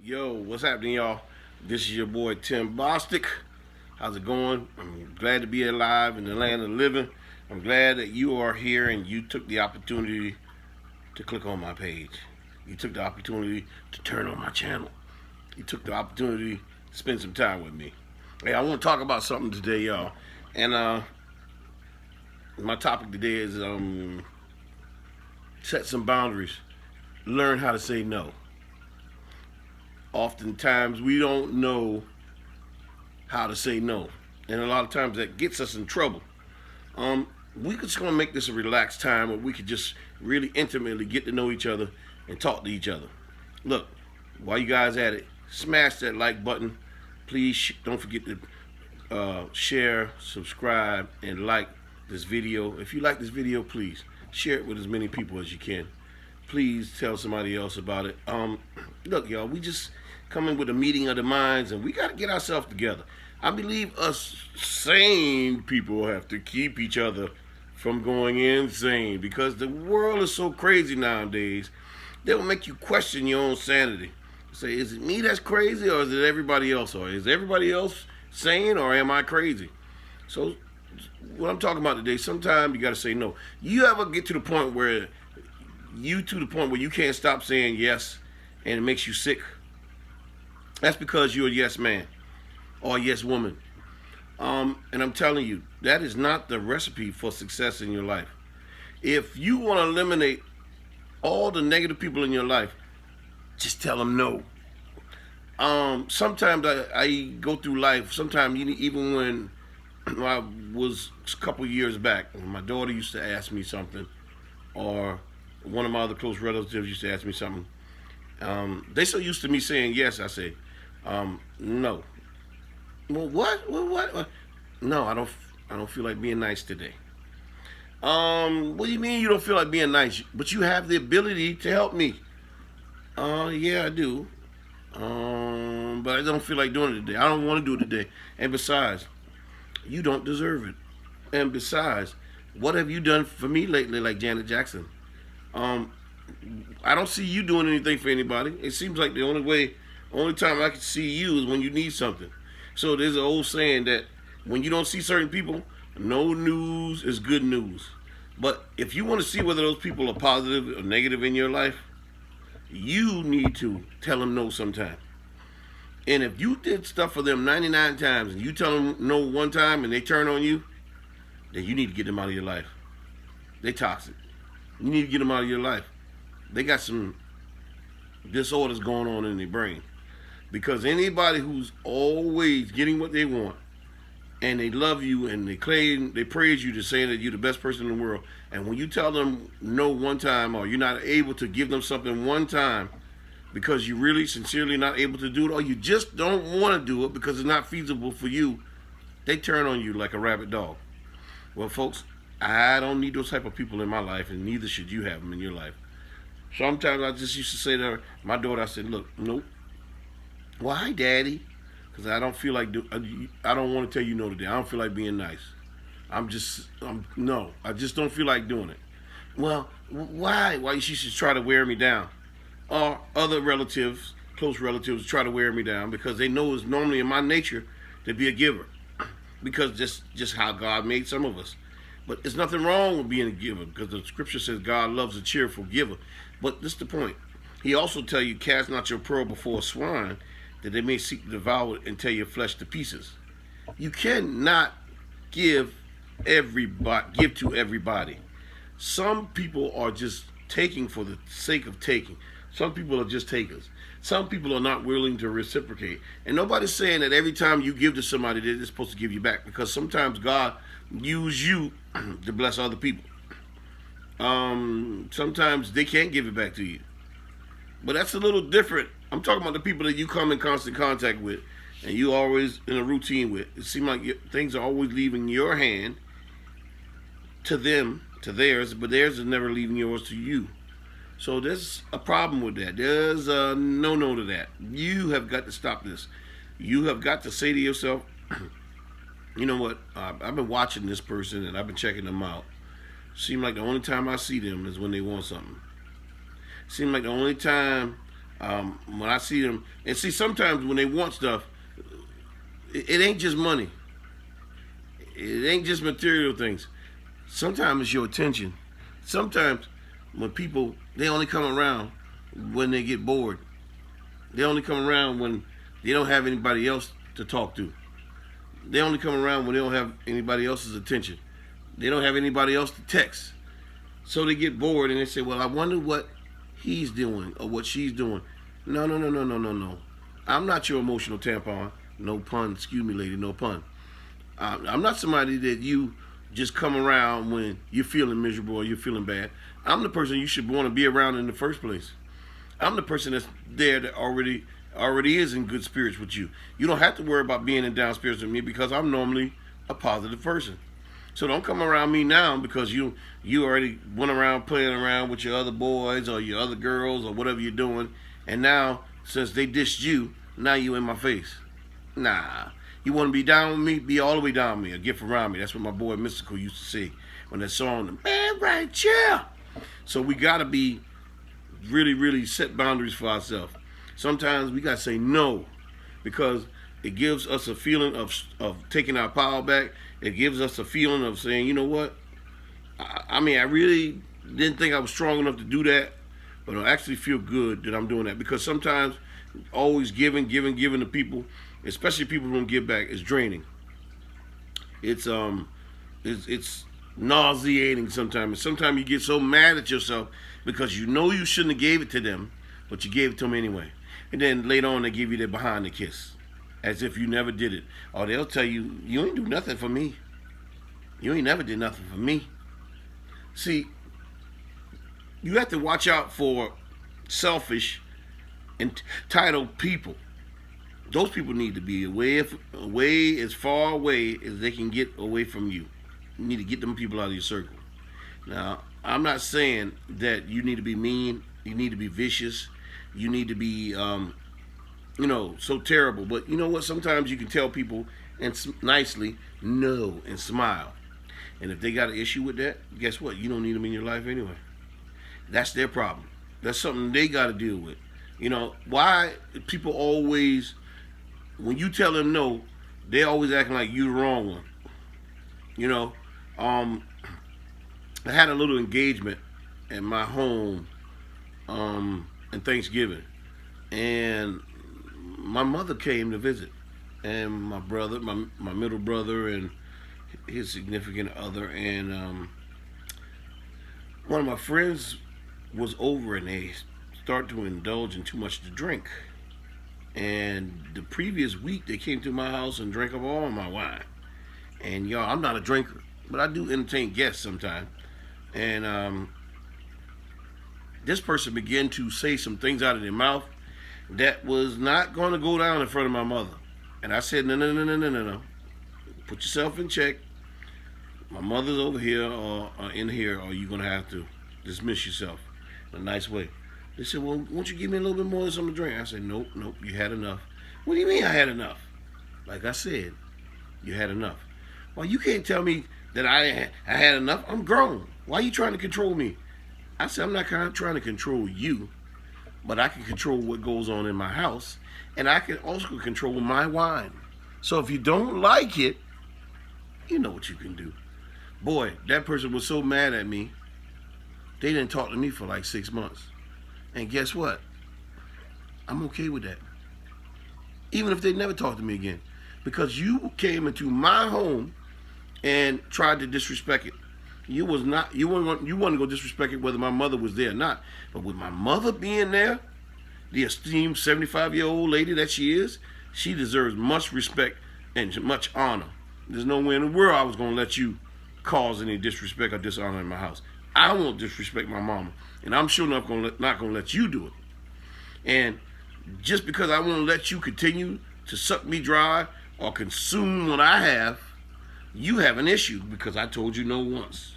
Yo, what's happening, y'all? This is your boy Tim Bostic. How's it going? I'm glad to be alive in the land of the living. I'm glad that you are here and you took the opportunity to click on my page. You took the opportunity to turn on my channel. You took the opportunity to spend some time with me. Hey, I want to talk about something today, y'all. And my topic today is set some boundaries. Learn how to say no. Oftentimes we don't know how to say no, and a lot of times that gets us in trouble. We just gonna make this a relaxed time where we could just really intimately get to know each other and talk to each other. Look, while you guys at it, smash that like button. Please don't forget to share, subscribe, and like this video. If you like this video, please share it with as many people as you can. Please tell somebody else about it. Look, y'all, we just coming with a meeting of the minds, and we got to get ourselves together. I believe us sane people have to keep each other from going insane, because the world is so crazy nowadays. They'll make you question your own sanity. Say, is it me that's crazy, or is it everybody else? Or is everybody else sane, or am I crazy? So what I'm talking about today, sometimes you got to say no. You ever get to the point where you can't stop saying yes, and it makes you sick? That's because you're a yes man or a yes woman. And I'm telling you, that is not the recipe for success in your life. If you want to eliminate all the negative people in your life, just tell them no. Sometimes I go through life, sometimes even when I was a couple years back, when my daughter used to ask me something, or one of my other close relatives used to ask me something, they so used to me saying yes, I say, no. Well, what? No, I don't feel like being nice today. What do you mean you don't feel like being nice? But you have the ability to help me. Yeah, I do. But I don't feel like doing it today. I don't want to do it today. And besides, you don't deserve it. And besides, what have you done for me lately, like Janet Jackson? I don't see you doing anything for anybody. It seems like the only time I can see you is when you need something. So there's an old saying that when you don't see certain people, no news is good news. But if you want to see whether those people are positive or negative in your life, you need to tell them no sometime. And if you did stuff for them 99 times and you tell them no one time and they turn on you, then you need to get them out of your life. They toxic. You need to get them out of your life. They got some disorders going on in their brain. Because anybody who's always getting what they want, and they love you and they praise you to say that you're the best person in the world, and when you tell them no one time, or you're not able to give them something one time because you're really sincerely not able to do it, or you just don't want to do it because it's not feasible for you, they turn on you like a rabid dog. Well, folks, I don't need those type of people in my life, and neither should you have them in your life. Sometimes I just used to say to her, my daughter, I said, look, nope. Well, hi, Daddy. Because I don't feel like, I don't want to tell you no today. I don't feel like being nice. No, I just don't feel like doing it. Well, why? Why she should try to wear me down? Or other relatives, close relatives, try to wear me down because they know it's normally in my nature to be a giver. Because just how God made some of us. But there's nothing wrong with being a giver, because the scripture says God loves a cheerful giver. But this is the point. He also tell you, cast not your pearl before swine, that they may seek to devour it and tear your flesh to pieces. You cannot give to everybody. Some people are just taking for the sake of taking. Some people are just takers. Some people are not willing to reciprocate. And nobody's saying that every time you give to somebody, they're supposed to give you back, because sometimes God use you to bless other people. Sometimes they can't give it back to you. But that's a little different. I'm talking about the people that you come in constant contact with and you always in a routine with. It seems like things are always leaving your hand to them, to theirs, but theirs is never leaving yours to you. So there's a problem with that. There's a no to that. You have got to stop this. You have got to say to yourself, you know what, I've been watching this person and I've been checking them out. Seems like the only time I see them is when they want something. Seems like the only time When I see them, and see sometimes when they want stuff, it ain't just money. It ain't just material things. Sometimes it's your attention. Sometimes when people, they only come around when they get bored. They only come around when they don't have anybody else to talk to. They only come around when they don't have anybody else's attention. They don't have anybody else to text. So they get bored and they say, well, I wonder what he's doing or what she's doing. No, no, no, no, no, no, no. I'm not your emotional tampon. No pun, excuse me, lady, no pun. I'm not somebody that you just come around when you're feeling miserable or you're feeling bad. I'm the person you should want to be around in the first place. I'm the person that's there that already is in good spirits with you. You don't have to worry about being in down spirits with me because I'm normally a positive person. So don't come around me now because you already went around playing around with your other boys or your other girls or whatever you're doing. And now, since they dissed you, now you in my face. Nah. You want to be down with me? Be all the way down with me or get around me. That's what my boy Mystical used to say when that song, man, right, chill. So we got to be really, really set boundaries for ourselves. Sometimes we got to say no because it gives us a feeling of taking our power back. It gives us a feeling of saying, you know what? I mean, I really didn't think I was strong enough to do that, but I actually feel good that I'm doing that because sometimes always giving to people, especially people who don't give back, is draining. It's nauseating sometimes. And sometimes you get so mad at yourself because you know you shouldn't have gave it to them, but you gave it to them anyway. And then later on they give you the behind the kiss, as if you never did it. Or they'll tell you, you ain't do nothing for me. You ain't never did nothing for me. See, you have to watch out for selfish, entitled people. Those people need to be away as far away as they can get away from you. You need to get them people out of your circle. Now, I'm not saying that you need to be mean, you need to be vicious, you need to be, so terrible. But you know what? Sometimes you can tell people and nicely no and smile. And if they got an issue with that, guess what? You don't need them in your life anyway. That's their problem. That's something they got to deal with. You know, why people always, when you tell them no, they always acting like you the wrong one. You know, I had a little engagement at my home in Thanksgiving, and my mother came to visit, and my brother, my middle brother, and his significant other, and one of my friends was over, and they start to indulge in too much to drink. And the previous week, they came to my house and drank up all my wine. And y'all, I'm not a drinker, but I do entertain guests sometimes. And this person began to say some things out of their mouth that was not going to go down in front of my mother. And I said, no. Put yourself in check. My mother's over here or in here, or you're going to have to dismiss yourself in a nice way. They said, well, won't you give me a little bit more of something to drink? I said, nope, you had enough. What do you mean I had enough? Like I said, you had enough. Well, you can't tell me that I had enough. I'm grown. Why are you trying to control me? I said, I'm not trying to control you, but I can control what goes on in my house, and I can also control my wine. So if you don't like it, you know what you can do. Boy, that person was so mad at me, they didn't talk to me for like 6 months. And guess what? I'm okay with that. Even if they never talk to me again. Because you came into my home and tried to disrespect it. You wasn't to go disrespect it whether my mother was there or not. But with my mother being there, the esteemed 75-year-old lady that she is, she deserves much respect and much honor. There's no way in the world I was going to let you cause any disrespect or dishonor in my house. I won't disrespect my mama. And I'm sure enough not going to let you do it. And just because I won't let you continue to suck me dry or consume what I have, you have an issue because I told you no once.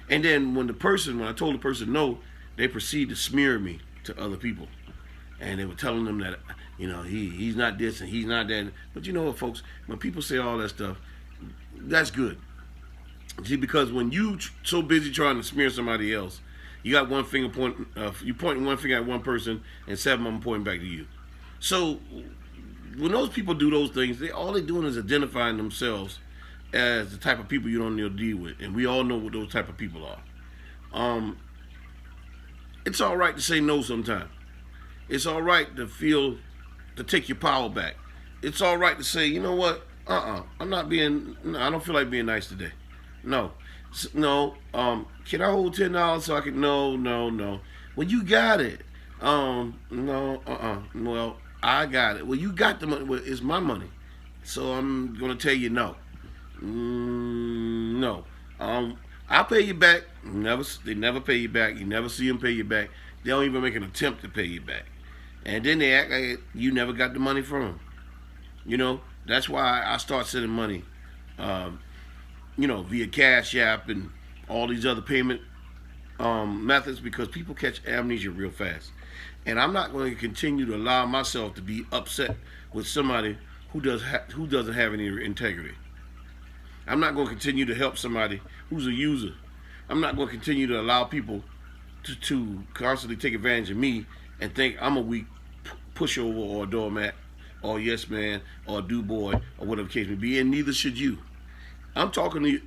And then when I told the person no, they proceed to smear me to other people. And they were telling them that, he's not this and he's not that. But you know what, folks? When people say all that stuff, that's good. See, because when you so busy trying to smear somebody else, You got one finger pointing. You pointing one finger at one person, and 7 of them pointing back to you. So when those people do those things, all they're doing is identifying themselves as the type of people you don't need to deal with, and we all know what those type of people are. It's all right to say no sometimes. It's all right to take your power back. It's all right to say, you know what? I don't feel like being nice today. No. Can I hold $10 so I can? No. Well, you got it. No. Well, I got it. Well, you got the money. Well, it's my money, so I'm gonna tell you no. No. I'll pay you back. They never pay you back. You never see them pay you back. They don't even make an attempt to pay you back, and then they act like you never got the money from them. You know, that's why I start sending money, via Cash App and all these other payment methods, because people catch amnesia real fast. And I'm not going to continue to allow myself to be upset with somebody who doesn't have any integrity. I'm not going to continue to help somebody who's a user. I'm not going to continue to allow people to constantly take advantage of me and think I'm a weak pushover or a doormat or yes man or a do boy or whatever the case may be, and neither should you. I'm talking to you,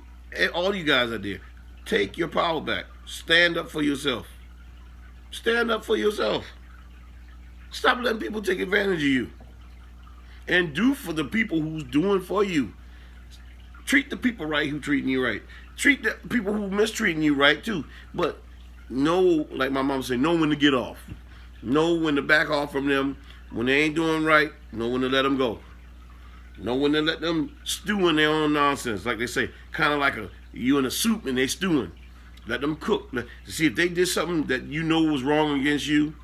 all you guys out there. Take your power back. Stand up for yourself. Stand up for yourself. Stop letting people take advantage of you. And do for the people who's doing for you. Treat the people right who treating you right. Treat the people who mistreating you right too. But know, like my mom said, know when to get off. Know when to back off from them. When they ain't doing right, know when to let them go. Know when to let them stew in their own nonsense. Like they say, kind of like you in a soup and they stewing. Let them cook. To see if they did something that you know was wrong against you,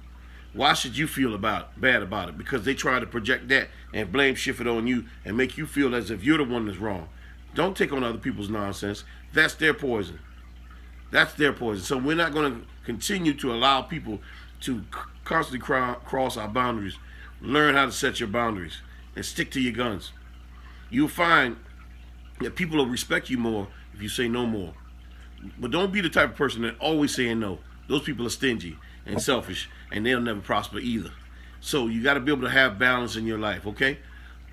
why should you feel bad about it? Because they try to project that and blame shift it on you and make you feel as if you're the one that's wrong. Don't take on other people's nonsense. That's their poison. That's their poison. So we're not going to continue to allow people to constantly cross our boundaries. Learn how to set your boundaries and stick to your guns. You'll find that people will respect you more if you say no more. But don't be the type of person that always saying no. Those people are stingy and selfish, and they'll never prosper either. So you got to be able to have balance in your life, okay?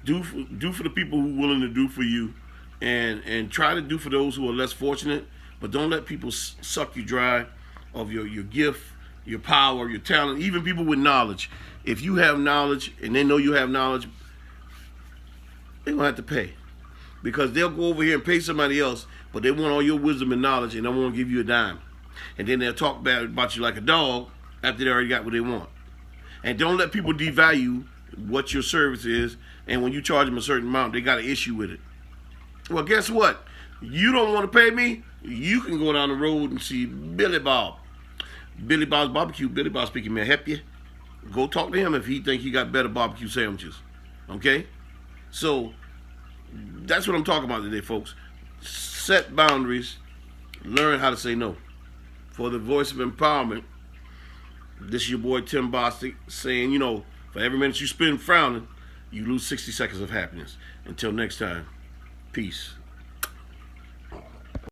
Do for the people who are willing to do for you, and try to do for those who are less fortunate, but don't let people suck you dry of your gift, your power, your talent, even people with knowledge. If you have knowledge and they know you have knowledge, they're going to have to pay. Because they'll go over here and pay somebody else, but they want all your wisdom and knowledge and they won't give you a dime. And then they'll talk bad about you like a dog after they already got what they want. And don't let people devalue what your service is, and when you charge them a certain amount, they got an issue with it. Well, guess what? You don't want to pay me? You can go down the road and see Billy Bob. Billy Bob's Barbecue. Billy Bob speaking, may I help you? Go talk to him if he think he got better barbecue sandwiches. Okay? So, that's what I'm talking about today, folks. Set boundaries. Learn how to say no. For the voice of empowerment, this is your boy Tim Bostic saying, for every minute you spend frowning, you lose 60 seconds of happiness. Until next time, peace.